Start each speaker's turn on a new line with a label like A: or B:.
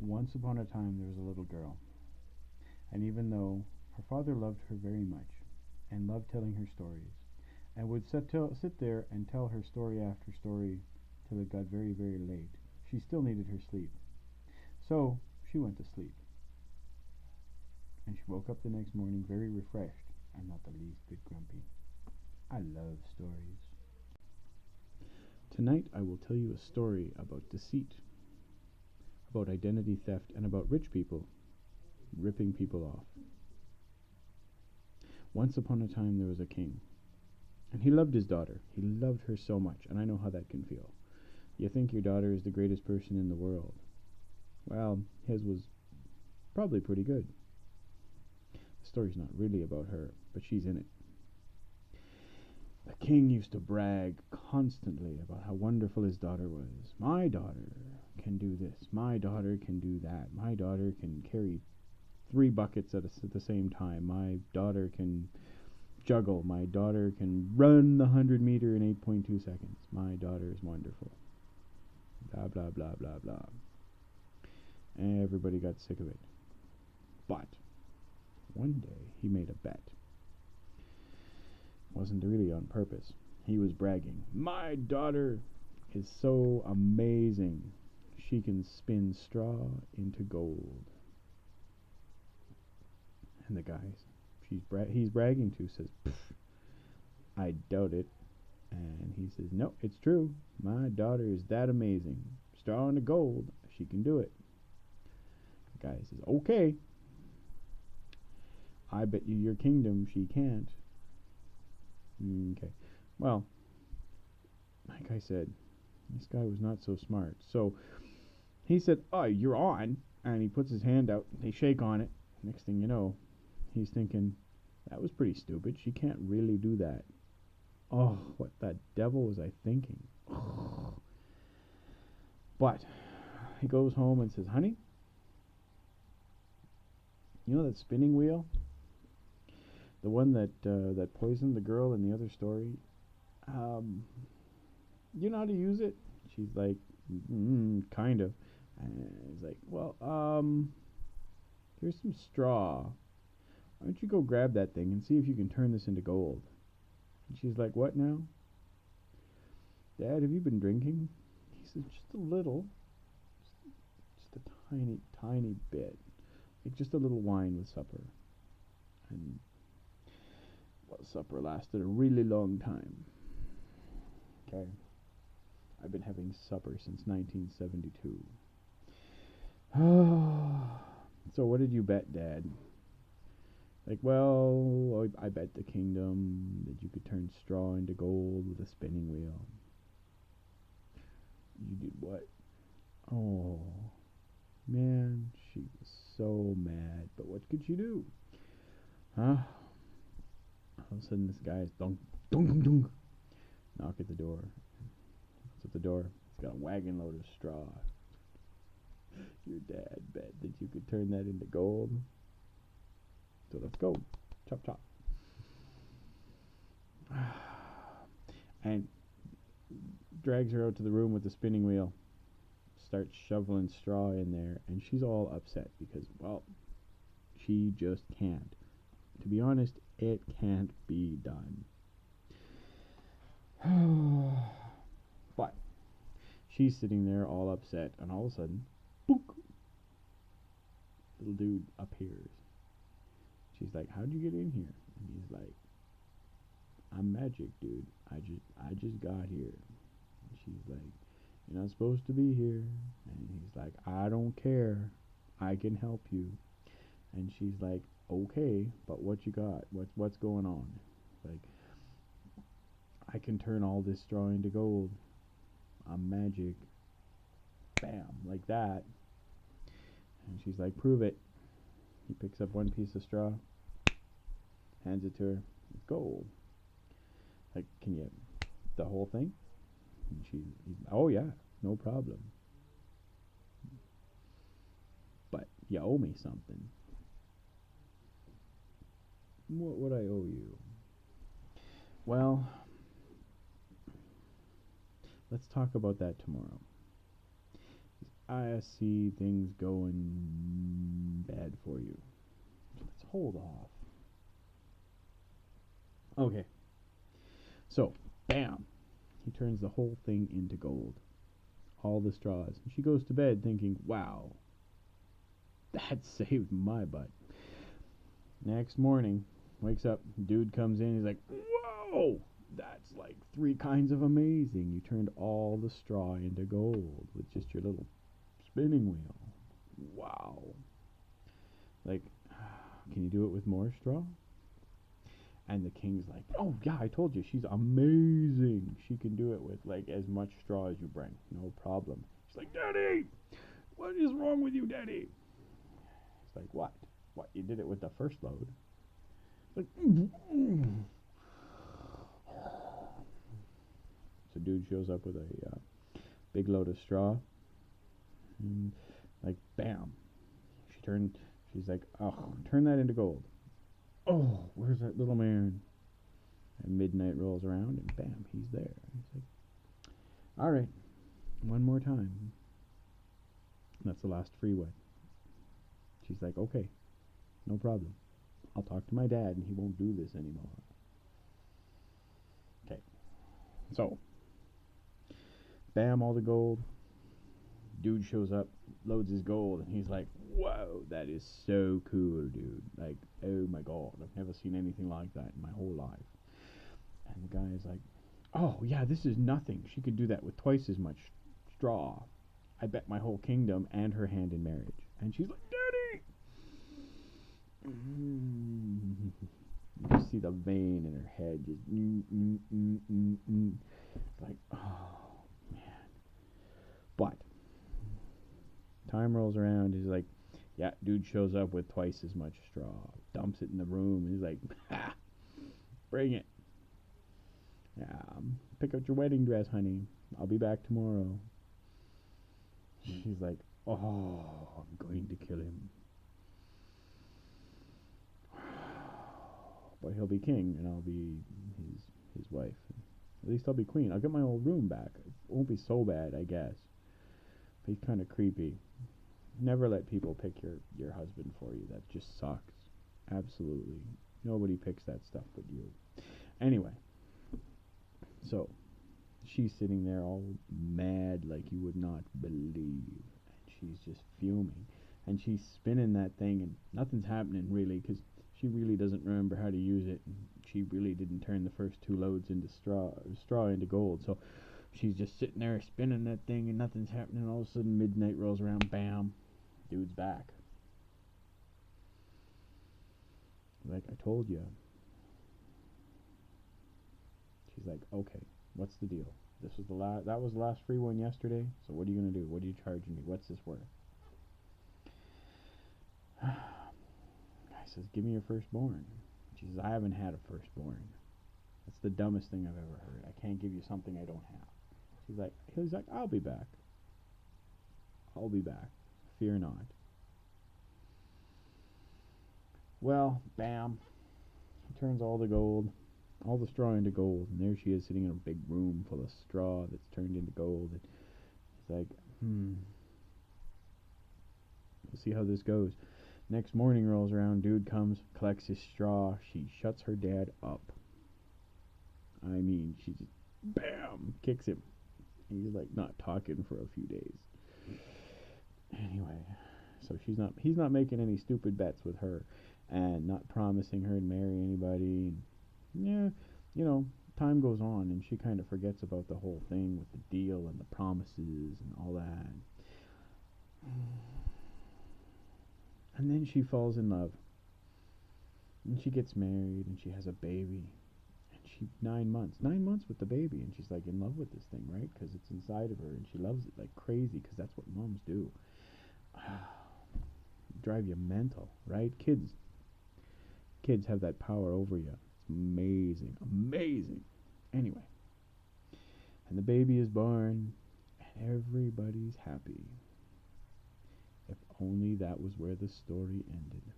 A: Once upon a time there was a little girl, and even though her father loved her very much, and loved telling her stories, and would sit there and tell her story after story till it got very, very late, she still needed her sleep. So she went to sleep, and she woke up the next morning very refreshed and not the least bit grumpy. I love stories. Tonight I will tell you a story about deceit, about identity theft, and about rich people ripping people off. Once upon a time there was a king, and he loved his daughter. He loved her so much, and I know how that can feel. You think your daughter is the greatest person in the world. Well, his was probably pretty good. The story's not really about her, but she's in it. The king used to brag constantly about how wonderful his daughter was. My daughter can do this. My daughter can do that. My daughter can carry 3 buckets at the same time. My daughter can juggle. My daughter can run the 100 meter in 8.2 seconds. My daughter is wonderful. Blah, blah, blah, blah, blah. Everybody got sick of it. But one day he made a bet. Wasn't really on purpose. He was bragging. My daughter is so amazing. She can spin straw into gold. And the guy he's bragging to says, I doubt it. And he says, no, it's true. My daughter is that amazing. Straw into gold. She can do it. The guy says, okay. I bet you your kingdom she can't. Okay. Well, like I said, this guy was not so smart. So he said, oh, you're on. And he puts his hand out. They shake on it. Next thing you know, he's thinking, that was pretty stupid. She can't really do that. Oh, what the devil was I thinking? But he goes home and says, honey, you know that spinning wheel? The one that poisoned the girl in the other story? You know how to use it? She's like, kind of. And he's like, well, here's some straw. Why don't you go grab that thing and see if you can turn this into gold? And she's like, what now? Dad, have you been drinking? He says, just a little. Just a tiny, tiny bit. Like just a little wine with supper. And well, supper lasted a really long time. Okay. I've been having supper since 1972. So what did you bet, Dad? Like, well, I bet the kingdom that you could turn straw into gold with a spinning wheel. You did what? Oh, man, she was so mad. But what could she do? Huh? All of a sudden, this guy's dunk, dunk, dunk, dunk. Knock at the door. It's at the door. He's got a wagon load of straw. Your dad bet that you could turn that into gold. So let's go. Chop, chop. And drags her out to the room with the spinning wheel. Starts shoveling straw in there. And she's all upset because, well, she just can't. To be honest, it can't be done. But she's sitting there all upset. And all of a sudden, boop, little dude appears. She's like, how'd you get in here? And he's like, I'm magic, dude. I just got here. And she's like, you're not supposed to be here. And he's like, I don't care. I can help you. And she's like, okay, but what you got? What's going on? Like, I can turn all this straw into gold. I'm magic. Bam, like that. And she's like, prove it. He picks up one piece of straw, hands it to her. It's gold. Like, can you, the whole thing? And he's, oh yeah, no problem. But you owe me something. What would I owe you? Well, let's talk about that tomorrow. I see things going bad for you. Let's hold off. Okay, so, bam! He turns the whole thing into gold. All the straws. And she goes to bed thinking, wow, that saved my butt. Next morning, wakes up, dude comes in, he's like, whoa! That's like 3 kinds of amazing. You turned all the straw into gold with just your little spinning wheel. Wow. Like, can you do it with more straw? And the king's like, oh yeah, I told you, she's amazing. She can do it with like as much straw as you bring. No problem. She's like, Daddy, what is wrong with you, Daddy? He's like, what? What? You did it with the first load. Like, so dude shows up with a big load of straw, and like, bam. She turned. She's like, oh, turn that into gold. Oh, where's that little man? And midnight rolls around, and bam, he's there. He's like, all right, one more time. That's the last freeway. She's like, okay, no problem. I'll talk to my dad, and he won't do this anymore. Okay, so bam, all the gold. Dude shows up, loads his gold, and he's like, whoa, that is so cool, dude. Like, oh my god, I've never seen anything like that in my whole life. And the guy is like, oh yeah, this is nothing. She could do that with twice as much straw. I bet my whole kingdom and her hand in marriage. And she's like, Daddy! You see the vein in her head just like, oh man. But time rolls around. He's like, yeah, dude shows up with twice as much straw, dumps it in the room, and he's like, ha, bring it. Yeah, pick out your wedding dress, honey. I'll be back tomorrow. She's like, oh, I'm going to kill him. But he'll be king, and I'll be his wife. At least I'll be queen. I'll get my old room back. It won't be so bad, I guess. But he's kind of creepy. Never let people pick your husband for you. That just sucks. Absolutely. Nobody picks that stuff but you. Anyway, so she's sitting there all mad like you would not believe. And she's just fuming. And she's spinning that thing, and nothing's happening really because she really doesn't remember how to use it. And she really didn't turn the first 2 loads into straw into gold. So she's just sitting there spinning that thing, and nothing's happening. All of a sudden, midnight rolls around. Bam. Dude's back. Like, I told you. She's like, okay, what's the deal? This was that was the last free one yesterday, so what are you going to do? What are you charging me? What's this worth? Guy says, give me your firstborn. She says, I haven't had a firstborn. That's the dumbest thing I've ever heard. I can't give you something I don't have. He's like, I'll be back. I'll be back. Fear not. Well, bam. He turns all the straw into gold, and there she is sitting in a big room full of straw that's turned into gold. And he's like, we'll see how this goes. Next morning rolls around, dude comes, collects his straw. She shuts her dad up. I mean, she just, bam, kicks him. And he's like not talking for a few days. Anyway, so he's not making any stupid bets with her, and not promising her to marry anybody. And yeah, time goes on, and she kind of forgets about the whole thing with the deal and the promises and all that. And then she falls in love, and she gets married, and she has a baby. And she 9 months with the baby, and she's like in love with this thing, right? Because it's inside of her, and she loves it like crazy, because that's what moms do. Drive you mental, right? Kids have that power over you. It's amazing. Anyway, and the baby is born, and everybody's happy. If only that was where the story ended.